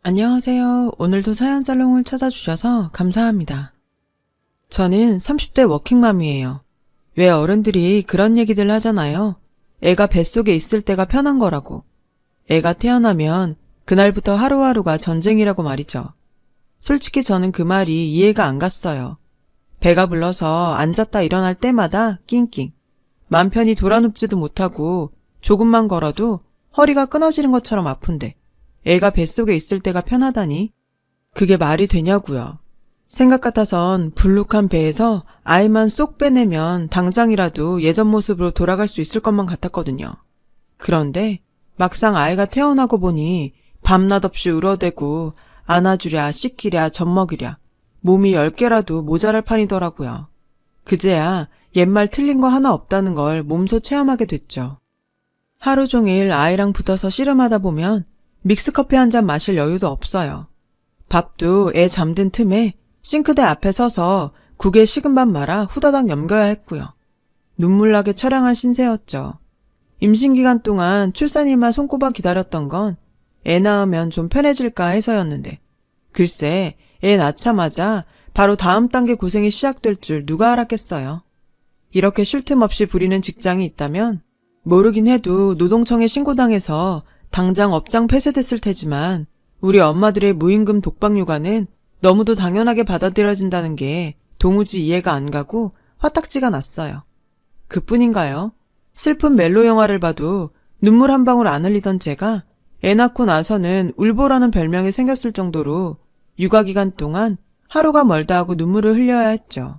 안녕하세요. 오늘도 사연살롱을 찾아주셔서 감사합니다. 저는 30대 워킹맘이에요. 왜 어른들이 그런 얘기들 하잖아요. 애가 뱃속에 있을 때가 편한 거라고. 애가 태어나면 그날부터 하루하루가 전쟁이라고 말이죠. 솔직히 저는 그 말이 이해가 안 갔어요. 배가 불러서 앉았다 일어날 때마다 낑낑. 맘 편히 돌아눕지도 못하고 조금만 걸어도 허리가 끊어지는 것처럼 아픈데 애가 뱃속에 있을 때가 편하다니? 그게 말이 되냐고요. 생각 같아선 불룩한 배에서 아이만 쏙 빼내면 당장이라도 예전 모습으로 돌아갈 수 있을 것만 같았거든요. 그런데 막상 아이가 태어나고 보니 밤낮 없이 울어대고 안아주랴 씻기랴 젖먹이랴 몸이 10개라도 모자랄 판이더라고요. 그제야 옛말 틀린 거 하나 없다는 걸 몸소 체험하게 됐죠. 하루 종일 아이랑 붙어서 씨름하다 보면 믹스커피 한 잔 마실 여유도 없어요. 밥도 애 잠든 틈에 싱크대 앞에 서서 국에 식은 밥 말아 후다닥 넘겨야 했고요. 눈물나게 처량한 신세였죠. 임신기간 동안 출산일만 손꼽아 기다렸던 건 애 낳으면 좀 편해질까 해서였는데 글쎄 애 낳자마자 바로 다음 단계 고생이 시작될 줄 누가 알았겠어요. 이렇게 쉴 틈 없이 부리는 직장이 있다면 모르긴 해도 노동청에 신고당해서 당장 업장 폐쇄됐을 테지만 우리 엄마들의 무임금 독박육아는 너무도 당연하게 받아들여진다는 게 도무지 이해가 안 가고 화딱지가 났어요. 그뿐인가요? 슬픈 멜로 영화를 봐도 눈물 한 방울 안 흘리던 제가 애 낳고 나서는 울보라는 별명이 생겼을 정도로 육아기간 동안 하루가 멀다 하고 눈물을 흘려야 했죠.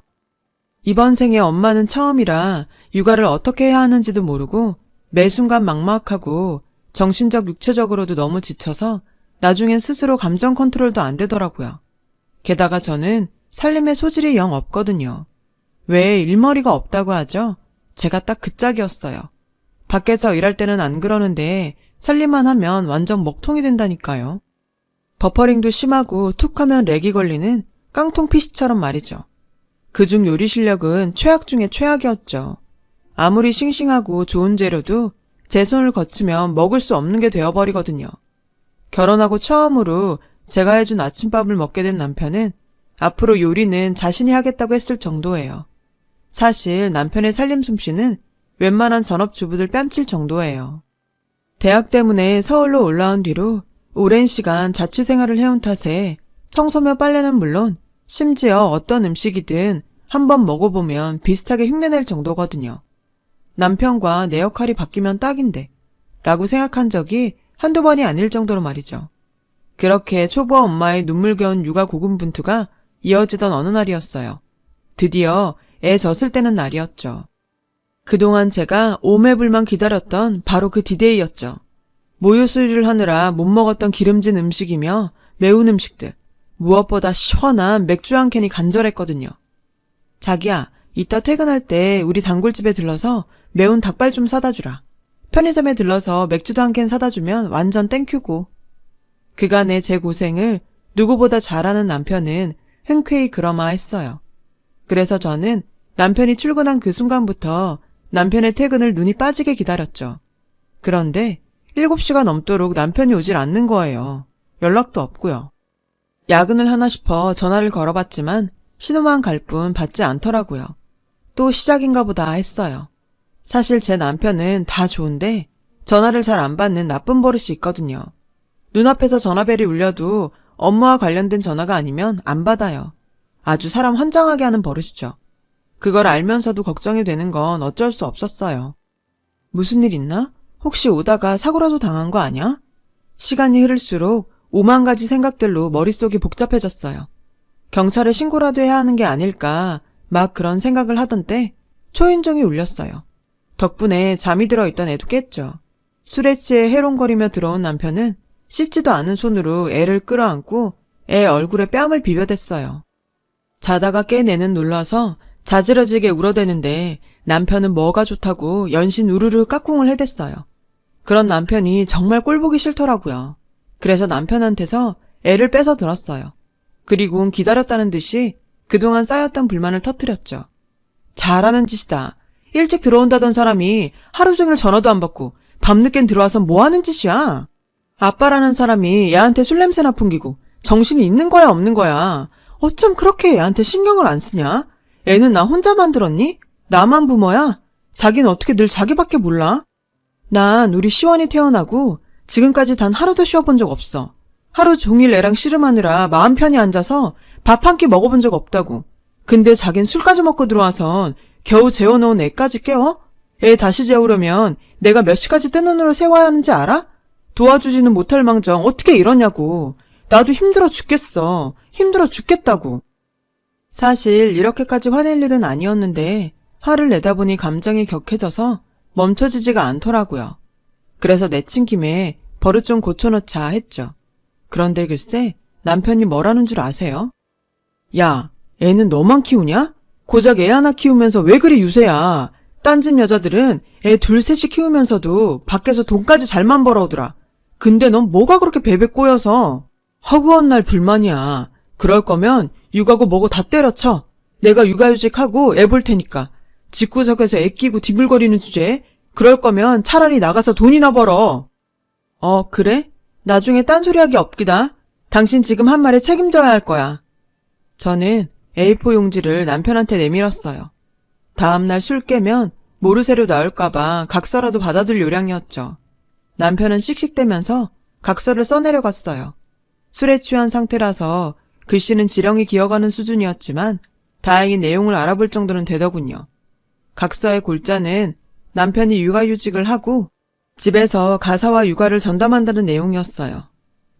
이번 생에 엄마는 처음이라 육아를 어떻게 해야 하는지도 모르고 매 순간 막막하고 정신적 육체적으로도 너무 지쳐서 나중엔 스스로 감정 컨트롤도 안 되더라고요. 게다가 저는 살림에 소질이 영 없거든요. 왜 일머리가 없다고 하죠? 제가 딱 그 짝이었어요. 밖에서 일할 때는 안 그러는데 살림만 하면 완전 먹통이 된다니까요. 버퍼링도 심하고 툭 하면 렉이 걸리는 깡통 PC처럼 말이죠. 그중 요리 실력은 최악 중에 최악이었죠. 아무리 싱싱하고 좋은 재료도 제 손을 거치면 먹을 수 없는 게 되어버리거든요. 결혼하고 처음으로 제가 해준 아침밥을 먹게 된 남편은 앞으로 요리는 자신이 하겠다고 했을 정도예요. 사실 남편의 살림 솜씨는 웬만한 전업주부들 뺨칠 정도예요. 대학 때문에 서울로 올라온 뒤로 오랜 시간 자취생활을 해온 탓에 청소며 빨래는 물론 심지어 어떤 음식이든 한번 먹어보면 비슷하게 흉내낼 정도거든요. 남편과 내 역할이 바뀌면 딱인데 라고 생각한 적이 한두 번이 아닐 정도로 말이죠. 그렇게 초보와 엄마의 눈물겨운 육아 고군분투가 이어지던 어느 날이었어요. 드디어 애 젖을 때는 날이었죠. 그동안 제가 오매불만 기다렸던 바로 그 디데이였죠. 모유 수유를 하느라 못 먹었던 기름진 음식이며 매운 음식들, 무엇보다 시원한 맥주 한 캔이 간절했거든요. 자기야, 이따 퇴근할 때 우리 단골집에 들러서 매운 닭발 좀 사다 주라. 편의점에 들러서 맥주도 한 캔 사다 주면 완전 땡큐고. 그간의 제 고생을 누구보다 잘하는 남편은 흔쾌히 그러마했어요. 그래서 저는 남편이 출근한 그 순간부터 남편의 퇴근을 눈이 빠지게 기다렸죠. 그런데 7시가 넘도록 남편이 오질 않는 거예요. 연락도 없고요. 야근을 하나 싶어 전화를 걸어봤지만 신호만 갈 뿐 받지 않더라고요. 또 시작인가 보다 했어요. 사실 제 남편은 다 좋은데 전화를 잘 안 받는 나쁜 버릇이 있거든요. 눈앞에서 전화벨이 울려도 업무와 관련된 전화가 아니면 안 받아요. 아주 사람 환장하게 하는 버릇이죠. 그걸 알면서도 걱정이 되는 건 어쩔 수 없었어요. 무슨 일 있나? 혹시 오다가 사고라도 당한 거 아니야? 시간이 흐를수록 5만 가지 생각들로 머릿속이 복잡해졌어요. 경찰에 신고라도 해야 하는 게 아닐까 막 그런 생각을 하던 때 초인종이 울렸어요. 덕분에 잠이 들어있던 애도 깼죠. 술에 취해 해롱거리며 들어온 남편은 씻지도 않은 손으로 애를 끌어안고 애 얼굴에 뺨을 비벼댔어요. 자다가 깨내는 놀라서 자지러지게 울어대는데 남편은 뭐가 좋다고 연신 우르르 까꿍을 해댔어요. 그런 남편이 정말 꼴보기 싫더라고요. 그래서 남편한테서 애를 뺏어 들었어요. 그리고 기다렸다는 듯이 그동안 쌓였던 불만을 터뜨렸죠. 잘하는 짓이다. 일찍 들어온다던 사람이 하루 종일 전화도 안 받고 밤늦게 들어와서 뭐 하는 짓이야? 아빠라는 사람이 얘한테 술 냄새나 풍기고 정신이 있는 거야 없는 거야. 어쩜 그렇게 얘한테 신경을 안 쓰냐? 애는 나 혼자 만들었니? 나만 부모야? 자기는 어떻게 늘 자기밖에 몰라? 난 우리 시원이 태어나고 지금까지 단 하루도 쉬어본 적 없어. 하루 종일 애랑 씨름하느라 마음 편히 앉아서 밥 한 끼 먹어본 적 없다고. 근데 자긴 술까지 먹고 들어와선 겨우 재워놓은 애까지 깨워? 애 다시 재우려면 내가 몇 시까지 뜬 눈으로 세워야 하는지 알아? 도와주지는 못할 망정 어떻게 이러냐고. 나도 힘들어 죽겠어. 힘들어 죽겠다고. 사실 이렇게까지 화낼 일은 아니었는데 화를 내다 보니 감정이 격해져서 멈춰지지가 않더라고요. 그래서 내친 김에 버릇 좀 고쳐놓자 했죠. 그런데 글쎄 남편이 뭐라는 줄 아세요? 야, 애는 너만 키우냐? 고작 애 하나 키우면서 왜 그리 유세야? 딴 집 여자들은 애 둘 셋이 키우면서도 밖에서 돈까지 잘만 벌어오더라. 근데 넌 뭐가 그렇게 베베 꼬여서? 허구한 날 불만이야. 그럴 거면 육아고 뭐고 다 때려쳐. 내가 육아휴직하고 애 볼 테니까. 집구석에서 애 끼고 뒹굴거리는 주제에 그럴 거면 차라리 나가서 돈이나 벌어. 그래? 나중에 딴소리하기 없기다. 당신 지금 한 말에 책임져야 할 거야. 저는 A4 용지를 남편한테 내밀었어요. 다음날 술 깨면 모르쇠로 나올까봐 각서라도 받아둘 요량이었죠. 남편은 씩씩대면서 각서를 써내려갔어요. 술에 취한 상태라서 글씨는 지렁이 기어가는 수준이었지만 다행히 내용을 알아볼 정도는 되더군요. 각서의 골자는 남편이 육아휴직을 하고 집에서 가사와 육아를 전담한다는 내용이었어요.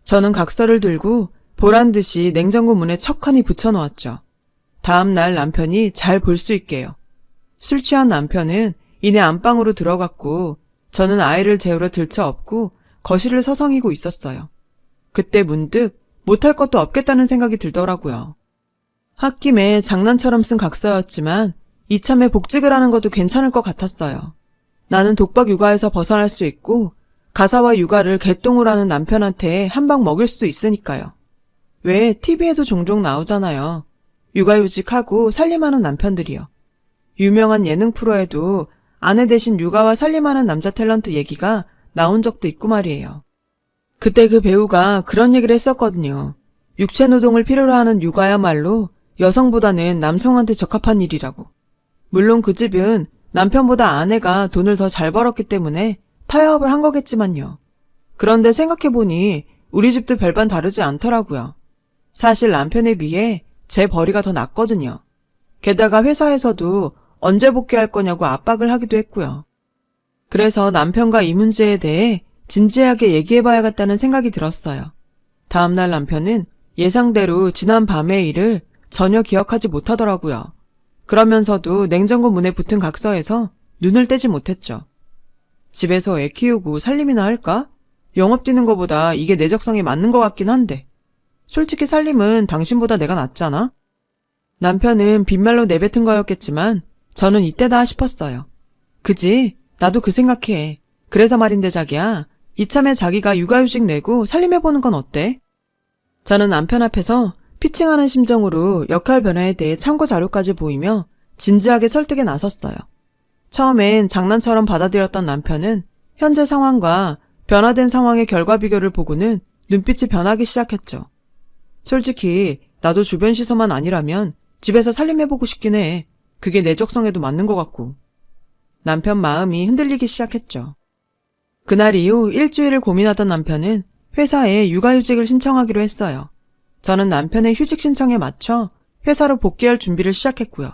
저는 각서를 들고 보란듯이 냉장고 문에 척하니 붙여놓았죠. 다음 날 남편이 잘 볼 수 있게요. 술 취한 남편은 이내 안방으로 들어갔고 저는 아이를 재우러 들쳐업고 거실을 서성이고 있었어요. 그때 문득 못할 것도 없겠다는 생각이 들더라고요. 홧김에 장난처럼 쓴 각서였지만 이참에 복직을 하는 것도 괜찮을 것 같았어요. 나는 독박 육아에서 벗어날 수 있고 가사와 육아를 개똥을 하는 남편한테 한 방 먹일 수도 있으니까요. 왜 TV에도 종종 나오잖아요. 육아휴직하고 살림하는 남편들이요. 유명한 예능 프로에도 아내 대신 육아와 살림하는 남자 탤런트 얘기가 나온 적도 있고 말이에요. 그때 그 배우가 그런 얘기를 했었거든요. 육체노동을 필요로 하는 육아야말로 여성보다는 남성한테 적합한 일이라고. 물론 그 집은 남편보다 아내가 돈을 더 잘 벌었기 때문에 타협을 한 거겠지만요. 그런데 생각해보니 우리 집도 별반 다르지 않더라고요. 사실 남편에 비해 제 벌이가 더 낫거든요. 게다가 회사에서도 언제 복귀할 거냐고 압박을 하기도 했고요. 그래서 남편과 이 문제에 대해 진지하게 얘기해봐야겠다는 생각이 들었어요. 다음날 남편은 예상대로 지난 밤의 일을 전혀 기억하지 못하더라고요. 그러면서도 냉장고 문에 붙은 각서에서 눈을 떼지 못했죠. 집에서 애 키우고 살림이나 할까? 영업 뛰는 거보다 이게 내 적성에 맞는 것 같긴 한데. 솔직히 살림은 당신보다 내가 낫잖아? 남편은 빈말로 내뱉은 거였겠지만 저는 이때다 싶었어요. 그지? 나도 그 생각해. 그래서 말인데 자기야, 이참에 자기가 육아휴직 내고 살림해보는 건 어때? 저는 남편 앞에서 피칭하는 심정으로 역할 변화에 대해 참고 자료까지 보이며 진지하게 설득에 나섰어요. 처음엔 장난처럼 받아들였던 남편은 현재 상황과 변화된 상황의 결과 비교를 보고는 눈빛이 변하기 시작했죠. 솔직히 나도 주변 시선만 아니라면 집에서 살림해보고 싶긴 해. 그게 내 적성에도 맞는 것 같고. 남편 마음이 흔들리기 시작했죠. 그날 이후 일주일을 고민하던 남편은 회사에 육아휴직을 신청하기로 했어요. 저는 남편의 휴직 신청에 맞춰 회사로 복귀할 준비를 시작했고요.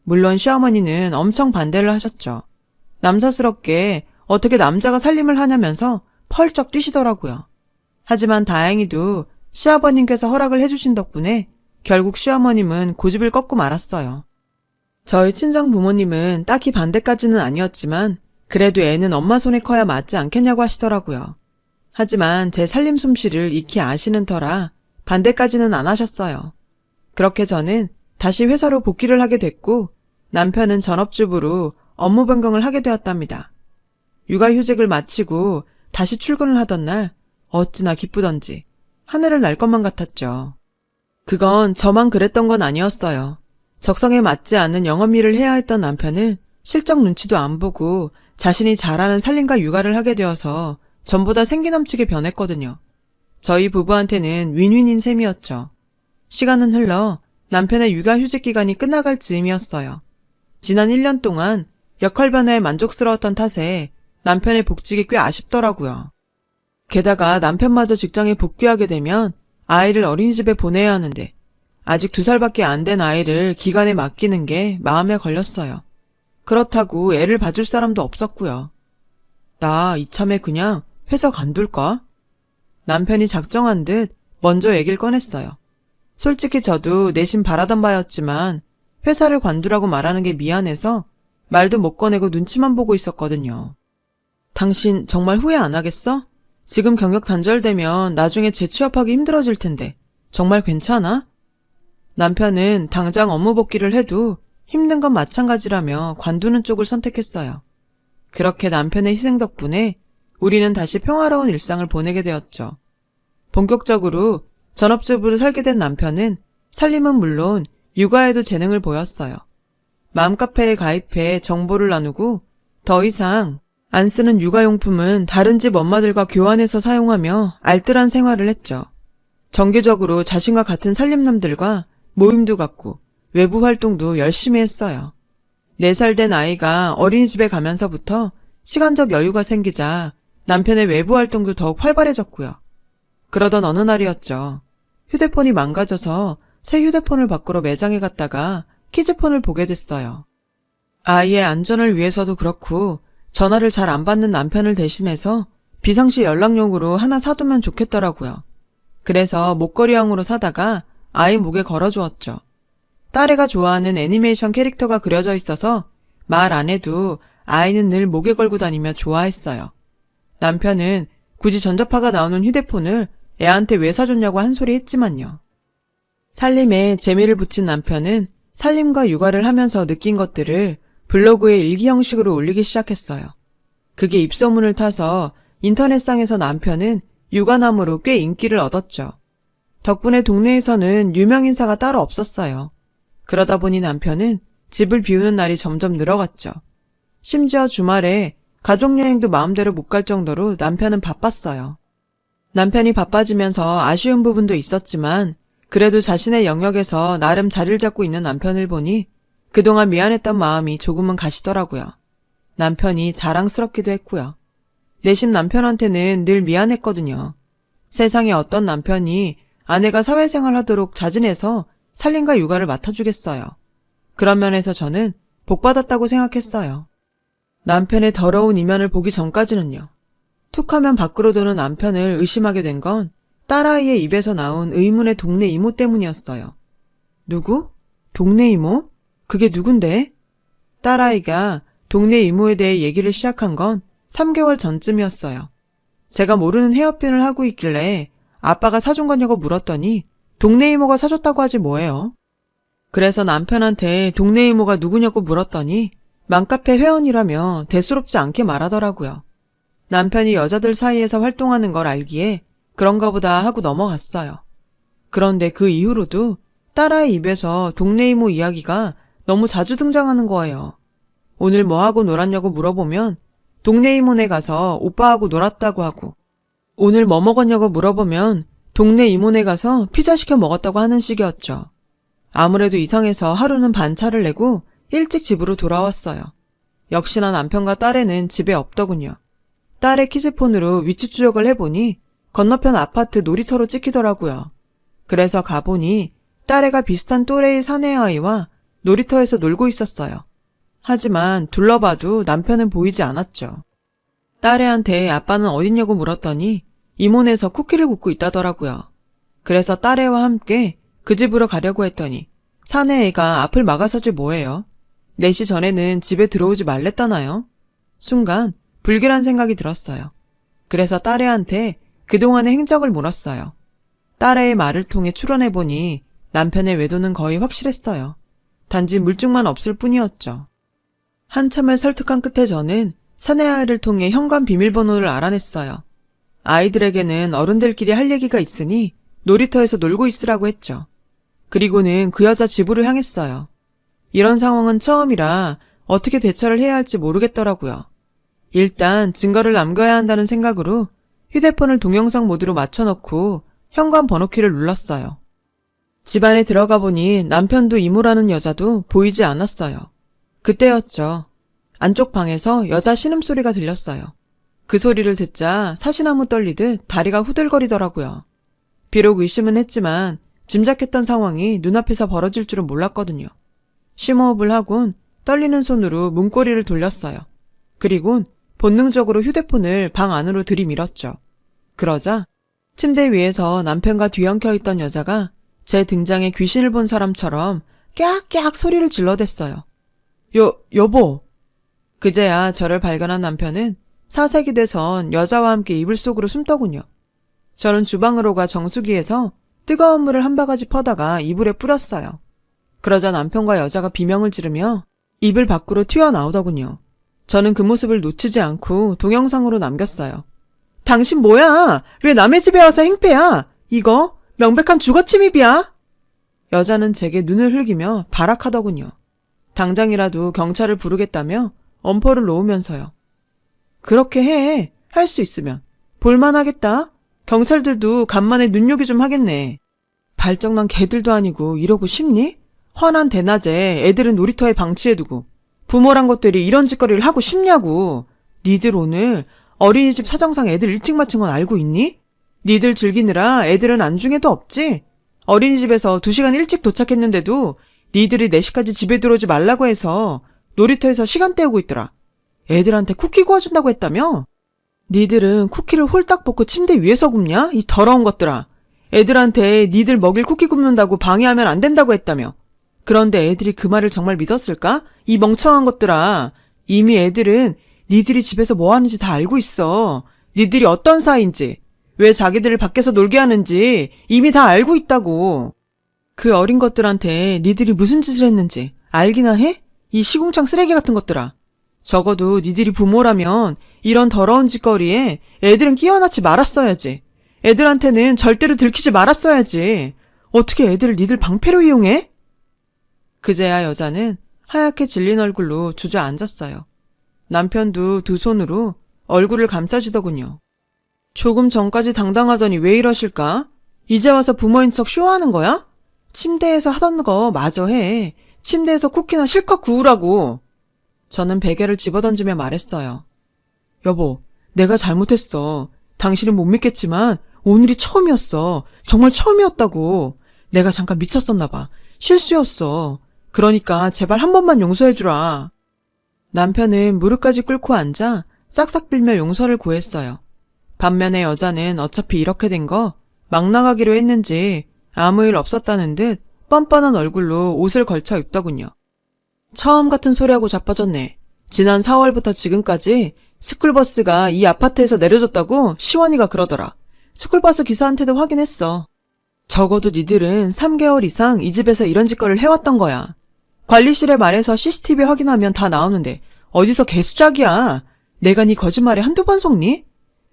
물론 시어머니는 엄청 반대를 하셨죠. 남사스럽게 어떻게 남자가 살림을 하냐면서 펄쩍 뛰시더라고요. 하지만 다행히도 시아버님께서 허락을 해주신 덕분에 결국 시어머님은 고집을 꺾고 말았어요. 저희 친정 부모님은 딱히 반대까지는 아니었지만 그래도 애는 엄마 손에 커야 맞지 않겠냐고 하시더라고요. 하지만 제 살림 솜씨를 익히 아시는 터라 반대까지는 안 하셨어요. 그렇게 저는 다시 회사로 복귀를 하게 됐고 남편은 전업주부로 업무 변경을 하게 되었답니다. 육아휴직을 마치고 다시 출근을 하던 날 어찌나 기쁘던지 하늘을 날 것만 같았죠. 그건 저만 그랬던 건 아니었어요. 적성에 맞지 않는 영업일을 해야 했던 남편은 실적 눈치도 안 보고 자신이 잘하는 살림과 육아를 하게 되어서 전보다 생기 넘치게 변했거든요. 저희 부부한테는 윈윈인 셈이었죠. 시간은 흘러 남편의 육아휴직 기간이 끝나갈 즈음이었어요. 지난 1년 동안 역할 변화에 만족스러웠던 탓에 남편의 복직이 꽤 아쉽더라고요. 게다가 남편마저 직장에 복귀하게 되면 아이를 어린이집에 보내야 하는데 아직 2살밖에 안 된 아이를 기간에 맡기는 게 마음에 걸렸어요. 그렇다고 애를 봐줄 사람도 없었고요. 나 이참에 그냥 회사 관둘까? 남편이 작정한 듯 먼저 얘기를 꺼냈어요. 솔직히 저도 내심 바라던 바였지만 회사를 관두라고 말하는 게 미안해서 말도 못 꺼내고 눈치만 보고 있었거든요. 당신 정말 후회 안 하겠어? 지금 경력 단절되면 나중에 재취업하기 힘들어질 텐데 정말 괜찮아? 남편은 당장 업무 복귀를 해도 힘든 건 마찬가지라며 관두는 쪽을 선택했어요. 그렇게 남편의 희생 덕분에 우리는 다시 평화로운 일상을 보내게 되었죠. 본격적으로 전업주부로 살게 된 남편은 살림은 물론 육아에도 재능을 보였어요. 맘카페에 가입해 정보를 나누고 더 이상 안 쓰는 육아용품은 다른 집 엄마들과 교환해서 사용하며 알뜰한 생활을 했죠. 정기적으로 자신과 같은 살림남들과 모임도 갖고 외부 활동도 열심히 했어요. 4살 된 아이가 어린이집에 가면서부터 시간적 여유가 생기자 남편의 외부 활동도 더욱 활발해졌고요. 그러던 어느 날이었죠. 휴대폰이 망가져서 새 휴대폰을 바꾸러 매장에 갔다가 키즈폰을 보게 됐어요. 아이의 안전을 위해서도 그렇고 전화를 잘 안 받는 남편을 대신해서 비상시 연락용으로 하나 사두면 좋겠더라고요. 그래서 목걸이형으로 사다가 아이 목에 걸어주었죠. 딸애가 좋아하는 애니메이션 캐릭터가 그려져 있어서 말 안 해도 아이는 늘 목에 걸고 다니며 좋아했어요. 남편은 굳이 전자파가 나오는 휴대폰을 애한테 왜 사줬냐고 한 소리 했지만요. 살림에 재미를 붙인 남편은 살림과 육아를 하면서 느낀 것들을 블로그에 일기 형식으로 올리기 시작했어요. 그게 입소문을 타서 인터넷상에서 남편은 육아남으로 꽤 인기를 얻었죠. 덕분에 동네에서는 유명 인사가 따로 없었어요. 그러다 보니 남편은 집을 비우는 날이 점점 늘어갔죠. 심지어 주말에 가족여행도 마음대로 못 갈 정도로 남편은 바빴어요. 남편이 바빠지면서 아쉬운 부분도 있었지만 그래도 자신의 영역에서 나름 자리를 잡고 있는 남편을 보니 그동안 미안했던 마음이 조금은 가시더라고요. 남편이 자랑스럽기도 했고요. 내심 남편한테는 늘 미안했거든요. 세상에 어떤 남편이 아내가 사회생활 하도록 자진해서 살림과 육아를 맡아주겠어요. 그런 면에서 저는 복받았다고 생각했어요. 남편의 더러운 이면을 보기 전까지는요. 툭하면 밖으로 도는 남편을 의심하게 된 건 딸아이의 입에서 나온 의문의 동네 이모 때문이었어요. 누구? 동네 이모? 그게 누군데? 딸아이가 동네 이모에 대해 얘기를 시작한 건 3개월 전쯤이었어요. 제가 모르는 헤어핀을 하고 있길래 아빠가 사준 거냐고 물었더니 동네 이모가 사줬다고 하지 뭐예요. 그래서 남편한테 동네 이모가 누구냐고 물었더니 맘카페 회원이라며 대수롭지 않게 말하더라고요. 남편이 여자들 사이에서 활동하는 걸 알기에 그런가 보다 하고 넘어갔어요. 그런데 그 이후로도 딸아이 입에서 동네 이모 이야기가 너무 자주 등장하는 거예요. 오늘 뭐하고 놀았냐고 물어보면 동네 이모네 가서 오빠하고 놀았다고 하고, 오늘 뭐 먹었냐고 물어보면 동네 이모네 가서 피자 시켜 먹었다고 하는 식이었죠. 아무래도 이상해서 하루는 반차를 내고 일찍 집으로 돌아왔어요. 역시나 남편과 딸애는 집에 없더군요. 딸의 키즈폰으로 위치 추적을 해보니 건너편 아파트 놀이터로 찍히더라고요. 그래서 가보니 딸애가 비슷한 또래의 사내 아이와 놀이터에서 놀고 있었어요. 하지만 둘러봐도 남편은 보이지 않았죠. 딸애한테 아빠는 어딨냐고 물었더니 이모네에서 쿠키를 굽고 있다더라고요. 그래서 딸애와 함께 그 집으로 가려고 했더니 사내 애가 앞을 막아서지 뭐예요. 4시 전에는 집에 들어오지 말랬다나요? 순간 불길한 생각이 들었어요. 그래서 딸애한테 그동안의 행적을 물었어요. 딸애의 말을 통해 추론해보니 남편의 외도는 거의 확실했어요. 단지 물증만 없을 뿐이었죠. 한참을 설득한 끝에 저는 사내 아이를 통해 현관 비밀번호를 알아냈어요. 아이들에게는 어른들끼리 할 얘기가 있으니 놀이터에서 놀고 있으라고 했죠. 그리고는 그 여자 집으로 향했어요. 이런 상황은 처음이라 어떻게 대처를 해야 할지 모르겠더라고요. 일단 증거를 남겨야 한다는 생각으로 휴대폰을 동영상 모드로 맞춰놓고 현관 번호키를 눌렀어요. 집 안에 들어가 보니 남편도 이모라는 여자도 보이지 않았어요. 그때였죠. 안쪽 방에서 여자 신음소리가 들렸어요. 그 소리를 듣자 사시나무 떨리듯 다리가 후들거리더라고요. 비록 의심은 했지만 짐작했던 상황이 눈앞에서 벌어질 줄은 몰랐거든요. 심호흡을 하곤 떨리는 손으로 문고리를 돌렸어요. 그리곤 본능적으로 휴대폰을 방 안으로 들이밀었죠. 그러자 침대 위에서 남편과 뒤엉켜 있던 여자가 제 등장에 귀신을 본 사람처럼 깨악깨악 소리를 질러댔어요. 여보. 그제야 저를 발견한 남편은 사색이 돼선 여자와 함께 이불 속으로 숨더군요. 저는 주방으로 가 정수기에서 뜨거운 물을 한 바가지 퍼다가 이불에 뿌렸어요. 그러자 남편과 여자가 비명을 지르며 이불 밖으로 튀어나오더군요. 저는 그 모습을 놓치지 않고 동영상으로 남겼어요. 당신 뭐야? 왜 남의 집에 와서 행패야? 이거 명백한 주거침입이야? 여자는 제게 눈을 흘기며 발악하더군요. 당장이라도 경찰을 부르겠다며 엄포를 놓으면서요. 그렇게 해. 할 수 있으면. 볼만하겠다. 경찰들도 간만에 눈요기 좀 하겠네. 발정난 개들도 아니고 이러고 싶니? 환한 대낮에 애들은 놀이터에 방치해두고 부모란 것들이 이런 짓거리를 하고 싶냐고. 니들 오늘 어린이집 사정상 애들 일찍 마친 건 알고 있니? 니들 즐기느라 애들은 안중에도 없지? 어린이집에서 2시간 일찍 도착했는데도 니들이 4시까지 집에 들어오지 말라고 해서 놀이터에서 시간 때우고 있더라. 애들한테 쿠키 구워준다고 했다며? 니들은 쿠키를 홀딱 벗고 침대 위에서 굽냐? 이 더러운 것들아. 애들한테 니들 먹일 쿠키 굽는다고 방해하면 안 된다고 했다며. 그런데 애들이 그 말을 정말 믿었을까? 이 멍청한 것들아. 이미 애들은 니들이 집에서 뭐 하는지 다 알고 있어. 니들이 어떤 사이인지, 왜 자기들을 밖에서 놀게 하는지 이미 다 알고 있다고. 그 어린 것들한테 니들이 무슨 짓을 했는지 알기나 해? 이 시궁창 쓰레기 같은 것들아. 적어도 니들이 부모라면 이런 더러운 짓거리에 애들은 끼어넣지 말았어야지. 애들한테는 절대로 들키지 말았어야지. 어떻게 애들을 니들 방패로 이용해? 그제야 여자는 하얗게 질린 얼굴로 주저앉았어요. 남편도 2 손으로 얼굴을 감싸주더군요. 조금 전까지 당당하더니 왜 이러실까? 이제 와서 부모인 척 쇼하는 거야? 침대에서 하던 거 마저 해. 침대에서 쿠키나 실컷 구우라고. 저는 베개를 집어던지며 말했어요. 여보, 내가 잘못했어. 당신은 못 믿겠지만 오늘이 처음이었어. 정말 처음이었다고. 내가 잠깐 미쳤었나 봐. 실수였어. 그러니까 제발 한 번만 용서해주라. 남편은 무릎까지 꿇고 앉아 싹싹 빌며 용서를 구했어요. 반면에 여자는 어차피 이렇게 된 거 막 나가기로 했는지 아무 일 없었다는 듯 뻔뻔한 얼굴로 옷을 걸쳐 입더군요. 처음 같은 소리하고 자빠졌네. 지난 4월부터 지금까지 스쿨버스가 이 아파트에서 내려줬다고 시원이가 그러더라. 스쿨버스 기사한테도 확인했어. 적어도 니들은 3개월 이상 이 집에서 이런 짓거리를 해왔던 거야. 관리실에 말해서 CCTV 확인하면 다 나오는데 어디서 개수작이야. 내가 네 거짓말에 한두 번 속니?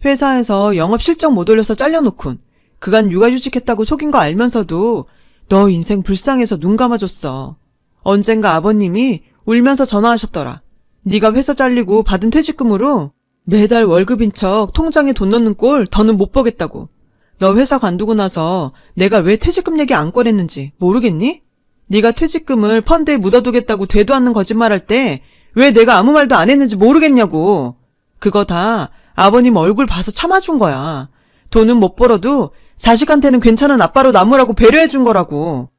회사에서 영업 실적 못 올려서 잘려놓군. 그간 육아휴직했다고 속인 거 알면서도 너 인생 불쌍해서 눈 감아줬어. 언젠가 아버님이 울면서 전화하셨더라. 네가 회사 잘리고 받은 퇴직금으로 매달 월급인 척 통장에 돈 넣는 꼴 더는 못 보겠다고. 너 회사 관두고 나서 내가 왜 퇴직금 얘기 안 꺼냈는지 모르겠니? 네가 퇴직금을 펀드에 묻어두겠다고 되도 않는 거짓말할 때 왜 내가 아무 말도 안 했는지 모르겠냐고. 그거 다 아버님 얼굴 봐서 참아준 거야. 돈은 못 벌어도 자식한테는 괜찮은 아빠로 남으라고 배려해준 거라고.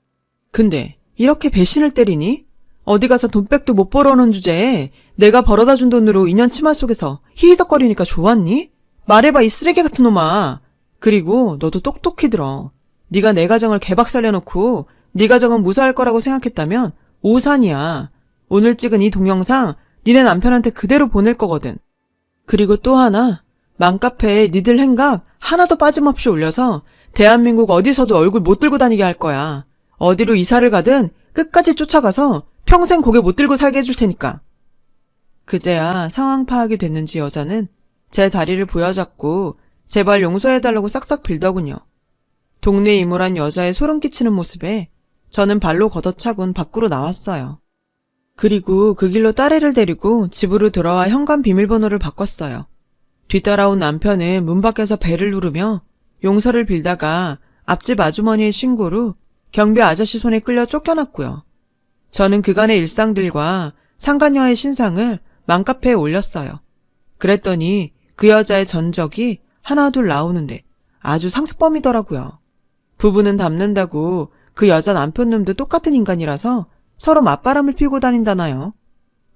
근데 이렇게 배신을 때리니? 어디 가서 돈백도 못 벌어오는 주제에 내가 벌어다 준 돈으로 2년 치마 속에서 히히덕거리니까 좋았니? 말해봐 이 쓰레기 같은 놈아. 그리고 너도 똑똑히 들어. 네가 내 가정을 개박살려놓고 네 가정은 무사할 거라고 생각했다면 오산이야. 오늘 찍은 이 동영상 니네 남편한테 그대로 보낼 거거든. 그리고 또 하나, 맘카페에 니들 행각 하나도 빠짐없이 올려서 대한민국 어디서도 얼굴 못 들고 다니게 할 거야. 어디로 이사를 가든 끝까지 쫓아가서 평생 고개 못 들고 살게 해줄 테니까. 그제야 상황 파악이 됐는지 여자는 제 다리를 부여잡고 제발 용서해달라고 싹싹 빌더군요. 동네 이모란 여자의 소름 끼치는 모습에 저는 발로 걷어차곤 밖으로 나왔어요. 그리고 그 길로 딸애를 데리고 집으로 들어와 현관 비밀번호를 바꿨어요. 뒤따라온 남편은 문 밖에서 벨을 누르며 용서를 빌다가 앞집 아주머니의 신고로 경비 아저씨 손에 끌려 쫓겨났고요. 저는 그간의 일상들과 상간녀의 신상을 맘카페에 올렸어요. 그랬더니 그 여자의 전적이 하나둘 나오는데 아주 상습범이더라고요. 부부는 닮는다고 그 여자 남편놈도 똑같은 인간이라서 서로 맞바람을 피고 다닌다나요.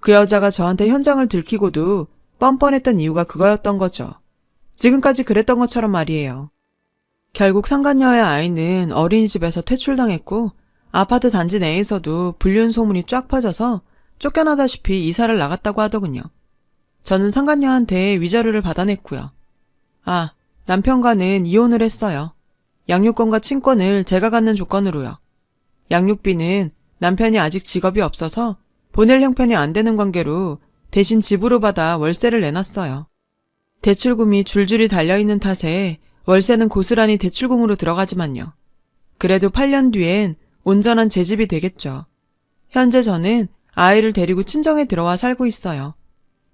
그 여자가 저한테 현장을 들키고도 뻔뻔했던 이유가 그거였던 거죠. 지금까지 그랬던 것처럼 말이에요. 결국 상간녀의 아이는 어린이집에서 퇴출당했고 아파트 단지 내에서도 불륜 소문이 쫙 퍼져서 쫓겨나다시피 이사를 나갔다고 하더군요. 저는 상간녀한테 위자료를 받아냈고요. 아, 남편과는 이혼을 했어요. 양육권과 친권을 제가 갖는 조건으로요. 양육비는 남편이 아직 직업이 없어서 보낼 형편이 안 되는 관계로 대신 집으로 받아 월세를 내놨어요. 대출금이 줄줄이 달려있는 탓에 월세는 고스란히 대출금으로 들어가지만요. 그래도 8년 뒤엔 온전한 제 집이 되겠죠. 현재 저는 아이를 데리고 친정에 들어와 살고 있어요.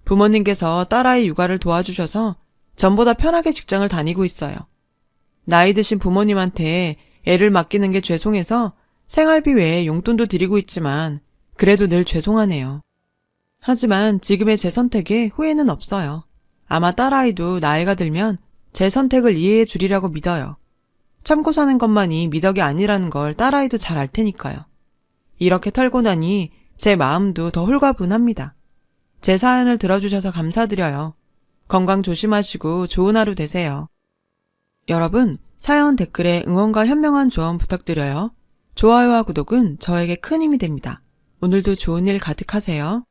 부모님께서 딸아이 육아를 도와주셔서 전보다 편하게 직장을 다니고 있어요. 나이 드신 부모님한테 애를 맡기는 게 죄송해서 생활비 외에 용돈도 드리고 있지만 그래도 늘 죄송하네요. 하지만 지금의 제 선택에 후회는 없어요. 아마 딸아이도 나이가 들면 제 선택을 이해해 주리라고 믿어요. 참고 사는 것만이 미덕이 아니라는 걸 딸아이도 잘 알 테니까요. 이렇게 털고 나니 제 마음도 더 홀가분합니다. 제 사연을 들어주셔서 감사드려요. 건강 조심하시고 좋은 하루 되세요. 여러분, 사연 댓글에 응원과 현명한 조언 부탁드려요. 좋아요와 구독은 저에게 큰 힘이 됩니다. 오늘도 좋은 일 가득하세요.